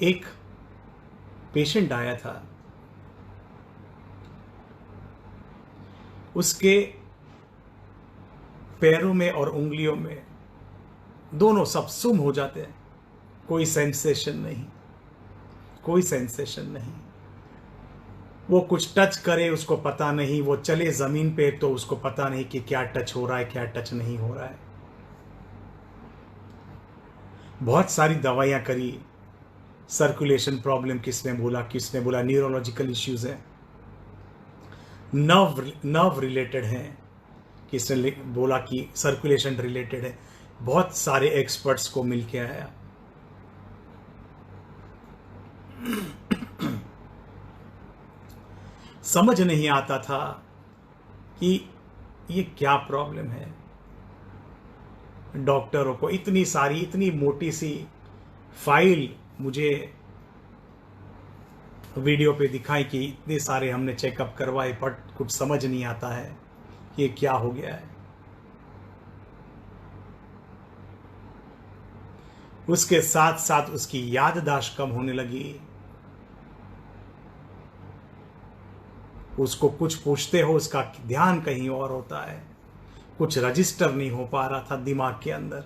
एक पेशेंट आया था, उसके पैरों में और उंगलियों में दोनों सब सुम हो जाते हैं, कोई सेंसेशन नहीं, कोई सेंसेशन नहीं। वो कुछ टच करे उसको पता नहीं, वो चले जमीन पे तो उसको पता नहीं कि क्या टच हो रहा है क्या टच नहीं हो रहा है। बहुत सारी दवाइयां करी, सर्कुलेशन प्रॉब्लम किसने बोला न्यूरोलॉजिकल इश्यूज है, नर्व रिलेटेड है, किसने बोला कि सर्कुलेशन रिलेटेड है। बहुत सारे एक्सपर्ट्स को मिलके आया। समझ नहीं आता था कि ये क्या प्रॉब्लम है। डॉक्टरों को इतनी मोटी सी फाइल मुझे वीडियो पे दिखाई कि इतने सारे हमने चेकअप करवाए, बट कुछ समझ नहीं आता है ये क्या हो गया है। उसके साथ साथ उसकी याददाश्त कम होने लगी। उसको कुछ पूछते हो उसका ध्यान कहीं और होता है, कुछ रजिस्टर नहीं हो पा रहा था दिमाग के अंदर।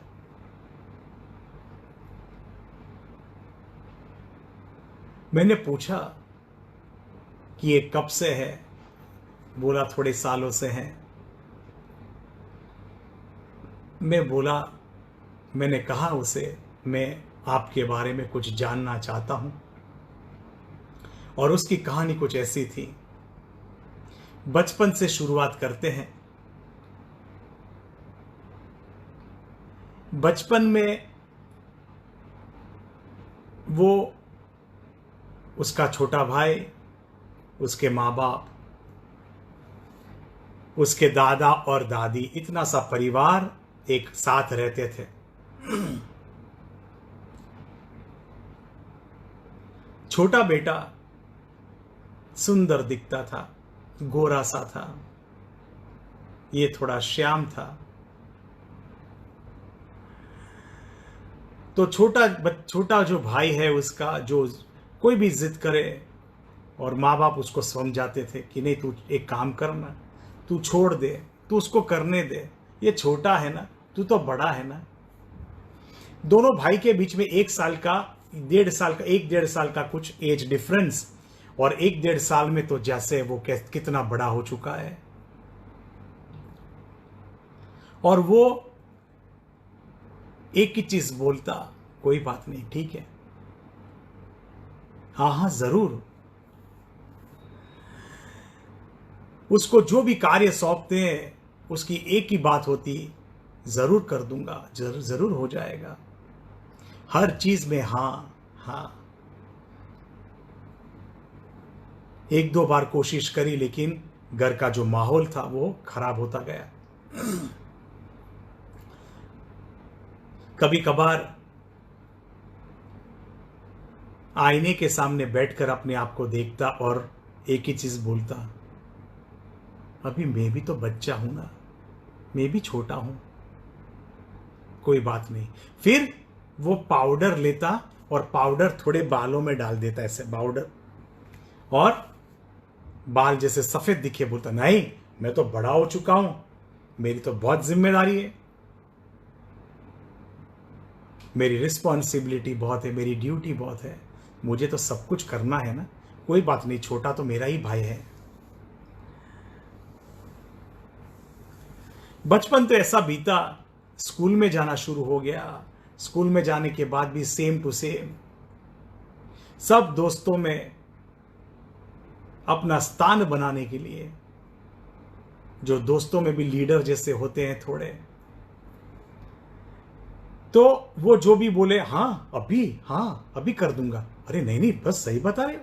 मैंने पूछा कि ये कब से है, बोला थोड़े सालों से है। मैंने कहा उसे मैं आपके बारे में कुछ जानना चाहता हूं। और उसकी कहानी कुछ ऐसी थी। बचपन से शुरुआत करते हैं। बचपन में वो, उसका छोटा भाई, उसके माँ बाप, उसके दादा और दादी, इतना सा परिवार एक साथ रहते थे। छोटा बेटा सुंदर दिखता था, गोरा सा था, ये थोड़ा श्याम था। तो छोटा जो भाई है उसका, जो कोई भी जिद करे और माँ बाप उसको समझाते थे कि नहीं तू एक काम करना, तू छोड़ दे, तू उसको करने दे, ये छोटा है ना, तू तो बड़ा है ना। दोनों भाई के बीच में 1 साल का 1.5 साल का कुछ एज डिफरेंस, और 1-1.5 साल में तो जैसे वो कितना बड़ा हो चुका है। और वो एक ही चीज बोलता, कोई बात नहीं, ठीक है, हाँ हाँ जरूर। उसको जो भी कार्य सौंपते हैं उसकी एक ही बात होती, जरूर कर दूंगा, जरूर हो जाएगा, हर चीज में हाँ हाँ। 1-2 बार कोशिश करी लेकिन घर का जो माहौल था वो खराब होता गया। कभी कभार आईने के सामने बैठकर अपने आप को देखता और एक ही चीज बोलता, अभी मैं भी तो बच्चा हूं ना, मैं भी छोटा हूं, कोई बात नहीं। फिर वो पाउडर लेता और पाउडर थोड़े बालों में डाल देता, ऐसे पाउडर, और बाल जैसे सफेद दिखे, बोलता नहीं मैं तो बड़ा हो चुका हूं, मेरी तो बहुत जिम्मेदारी है, मेरी रिस्पॉन्सिबिलिटी बहुत है, मेरी ड्यूटी बहुत है, मुझे तो सब कुछ करना है ना, कोई बात नहीं, छोटा तो मेरा ही भाई है। बचपन तो ऐसा बीता, स्कूल में जाना शुरू हो गया। स्कूल में जाने के बाद भी सेम टू सेम, सब दोस्तों में अपना स्थान बनाने के लिए, जो दोस्तों में भी लीडर जैसे होते हैं थोड़े, तो वो जो भी बोले हाँ अभी कर दूंगा, अरे नहीं नहीं बस सही बता रहे हो,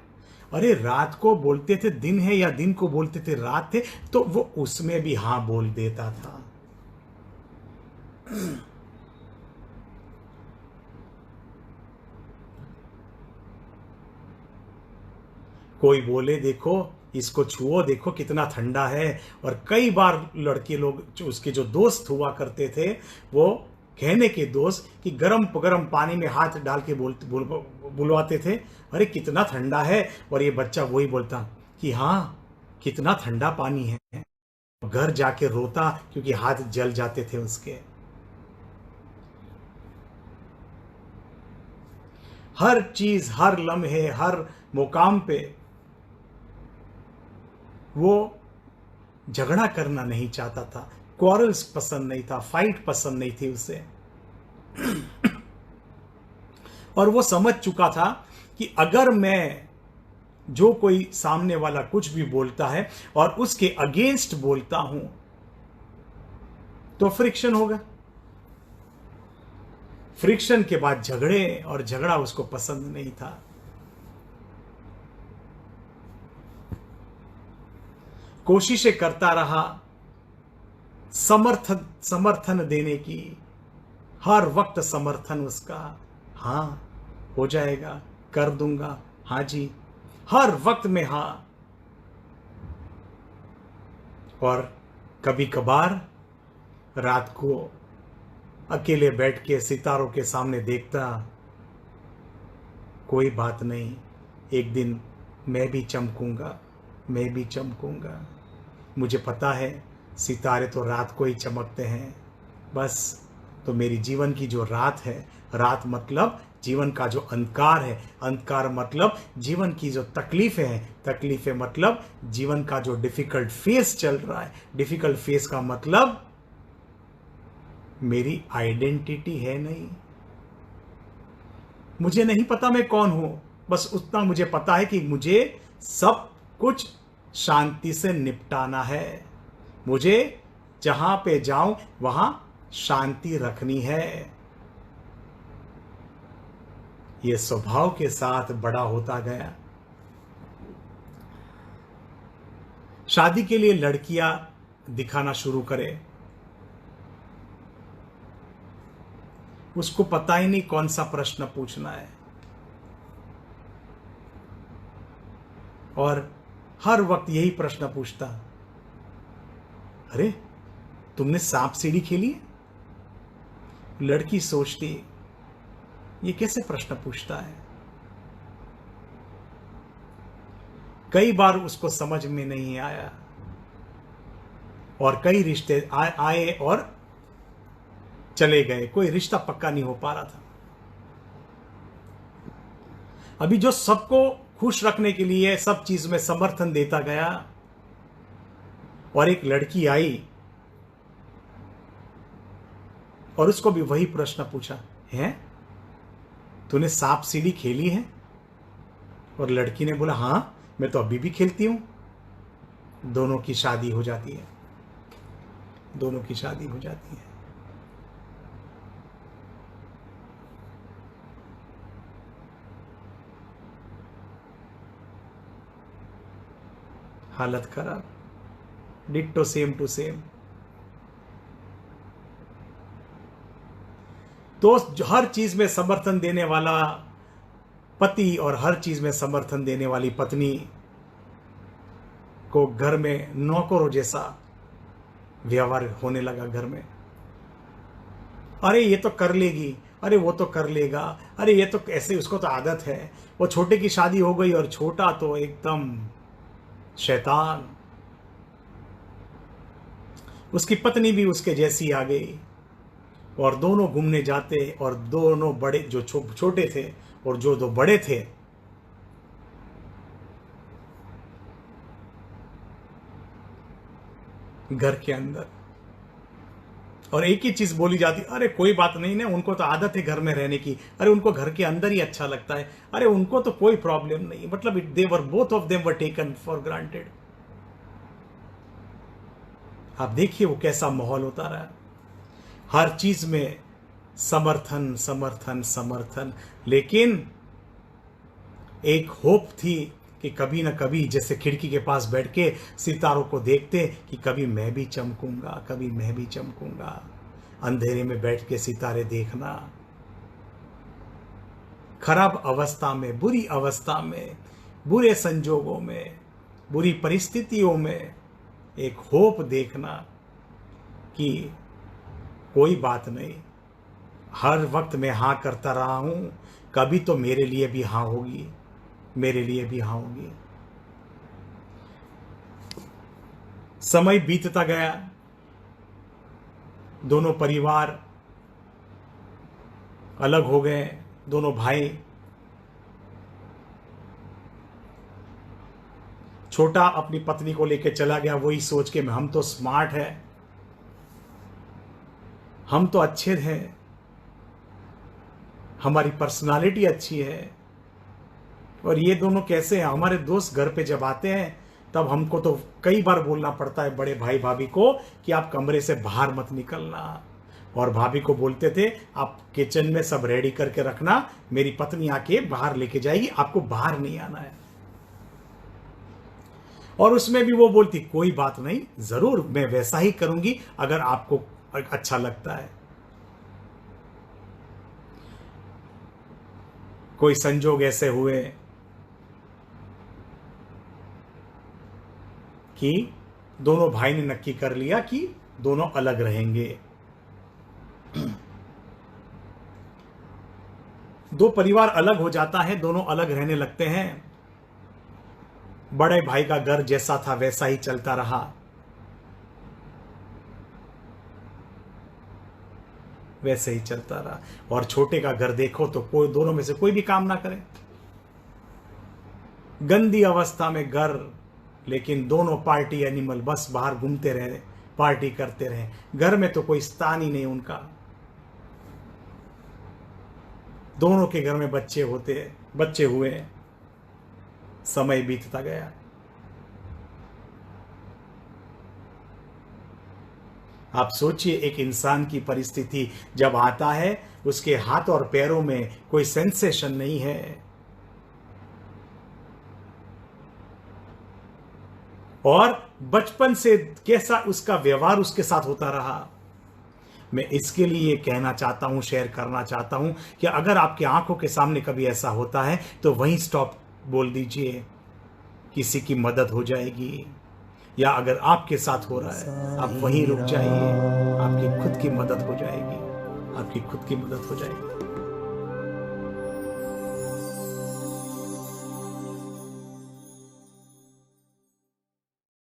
अरे रात को बोलते थे दिन है या दिन को बोलते थे रात थे, तो वो उसमें भी हाँ बोल देता था। कोई बोले देखो इसको छुओ, देखो कितना ठंडा है, और कई बार लड़के लोग जो उसके जो दोस्त हुआ करते थे वो कहने के दोस्त कि गरम गरम पानी में हाथ डाल के बुलवाते थे, अरे कितना ठंडा है, और ये बच्चा वही बोलता कि हाँ कितना ठंडा पानी है। घर जाके रोता क्योंकि हाथ जल जाते थे उसके। हर चीज, हर लम्हे, हर मुकाम पे वो झगड़ा करना नहीं चाहता था, क्वारल्स पसंद नहीं था, फाइट पसंद नहीं थी उसे। और वो समझ चुका था कि अगर मैं, जो कोई सामने वाला कुछ भी बोलता है और उसके अगेंस्ट बोलता हूं तो फ्रिक्शन होगा। फ्रिक्शन के बाद झगड़े, और झगड़ा उसको पसंद नहीं था। कोशिशें करता रहा समर्थन देने की, हर वक्त समर्थन उसका, हाँ हो जाएगा, कर दूंगा, हाँ जी, हर वक्त में हाँ। और कभी कभार रात को अकेले बैठ के सितारों के सामने देखता, कोई बात नहीं, एक दिन मैं भी चमकूंगा, मैं भी चमकूंगा। मुझे पता है सितारे तो रात को ही चमकते हैं, बस तो मेरी जीवन की जो रात है, रात मतलब जीवन का जो अंधकार है, अंधकार मतलब जीवन की जो तकलीफें हैं, तकलीफें मतलब जीवन का जो डिफिकल्ट फेस चल रहा है, डिफिकल्ट फेस का मतलब मेरी आइडेंटिटी है नहीं। मुझे नहीं पता मैं कौन हूं, बस उतना मुझे पता है कि मुझे सब कुछ शांति से निपटाना है। मुझे जहां पे जाऊं वहां शांति रखनी है। ये स्वभाव के साथ बड़ा होता गया। शादी के लिए लड़कियां दिखाना शुरू करे, उसको पता ही नहीं कौन सा प्रश्न पूछना है, और हर वक्त यही प्रश्न पूछता, अरे तुमने सांप सीढ़ी खेली है? लड़की सोचती ये कैसे प्रश्न पूछता है। कई बार उसको समझ में नहीं आया, और कई रिश्ते आए और चले गए, कोई रिश्ता पक्का नहीं हो पा रहा था। अभी जो सबको खुश रखने के लिए सब चीज में समर्थन देता गया, और एक लड़की आई और उसको भी वही प्रश्न पूछा, है तूने सांप सीढ़ी खेली है? और लड़की ने बोला, हां मैं तो अभी भी खेलती हूं। दोनों की शादी हो जाती है, दोनों की शादी हो जाती है। हालत खराब, डिट्टो सेम टू सेम। तो हर चीज में समर्थन देने वाला पति और हर चीज में समर्थन देने वाली पत्नी को घर में नौकरों जैसा व्यवहार होने लगा। घर में, अरे ये तो कर लेगी, अरे वो तो कर लेगा, अरे ये तो ऐसे, उसको तो आदत है। वो छोटे की शादी हो गई और छोटा तो एकदम शैतान। उसकी पत्नी भी उसके जैसी आ गई, और दोनों घूमने जाते, और दोनों बड़े, जो छोटे थे और जो दो बड़े थे, घर के अंदर, और एक ही चीज बोली जाती, अरे कोई बात नहीं ना, उनको तो आदत है घर में रहने की, अरे उनको घर के अंदर ही अच्छा लगता है, अरे उनको तो कोई प्रॉब्लम नहीं। मतलब they were, both of them were taken for granted. आप देखिए वो कैसा माहौल होता रहा, हर चीज में समर्थन समर्थन समर्थन। लेकिन एक होप थी कि कभी ना कभी, जैसे खिड़की के पास बैठ के सितारों को देखते कि कभी मैं भी चमकूंगा, कभी मैं भी चमकूंगा। अंधेरे में बैठ के सितारे देखना, खराब अवस्था में, बुरी अवस्था में, बुरे संजोगों में, बुरी परिस्थितियों में एक होप देखना कि कोई बात नहीं, हर वक्त मैं हाँ करता रहा हूं, कभी तो मेरे लिए भी हाँ होगी, मेरे लिए भी हाँ होगी। समय बीतता गया, दोनों परिवार अलग हो गए, दोनों भाई। छोटा अपनी पत्नी को लेकर चला गया, वही सोच के हम तो स्मार्ट है, हम तो अच्छे हैं, हमारी पर्सनालिटी अच्छी है। और ये दोनों कैसे हैं? हमारे दोस्त घर पे जब आते हैं तब हमको तो कई बार बोलना पड़ता है बड़े भाई भाभी को कि आप कमरे से बाहर मत निकलना। और भाभी को बोलते थे आप किचन में सब रेडी करके रखना, मेरी पत्नी आके बाहर लेके जाएगी, आपको बाहर नहीं आना है। और उसमें भी वो बोलती कोई बात नहीं, जरूर मैं वैसा ही करूंगी अगर आपको अच्छा लगता है। कोई संजोग ऐसे हुए कि दोनों भाई ने नक्की कर लिया कि दोनों अलग रहेंगे। दो परिवार अलग हो जाता है, दोनों अलग रहने लगते हैं। बड़े भाई का घर जैसा था वैसा ही चलता रहा, वैसे ही चलता रहा। और छोटे का घर देखो तो कोई दोनों में से कोई भी काम ना करे, गंदी अवस्था में घर, लेकिन दोनों पार्टी एनिमल, बस बाहर घूमते रहे, पार्टी करते रहे, घर में तो कोई स्थान ही नहीं उनका। दोनों के घर में बच्चे हुए, समय बीतता गया। आप सोचिए एक इंसान की परिस्थिति जब आता है, उसके हाथ और पैरों में कोई सेंसेशन नहीं है, और बचपन से कैसा उसका व्यवहार उसके साथ होता रहा। मैं इसके लिए कहना चाहता हूं, शेयर करना चाहता हूं कि अगर आपकी आंखों के सामने कभी ऐसा होता है तो वहीं स्टॉप बोल दीजिए, किसी की मदद हो जाएगी। या अगर आपके साथ हो रहा है आप वहीं रुक जाइए, आपकी खुद की मदद हो जाएगी, आपकी खुद की मदद हो जाएगी।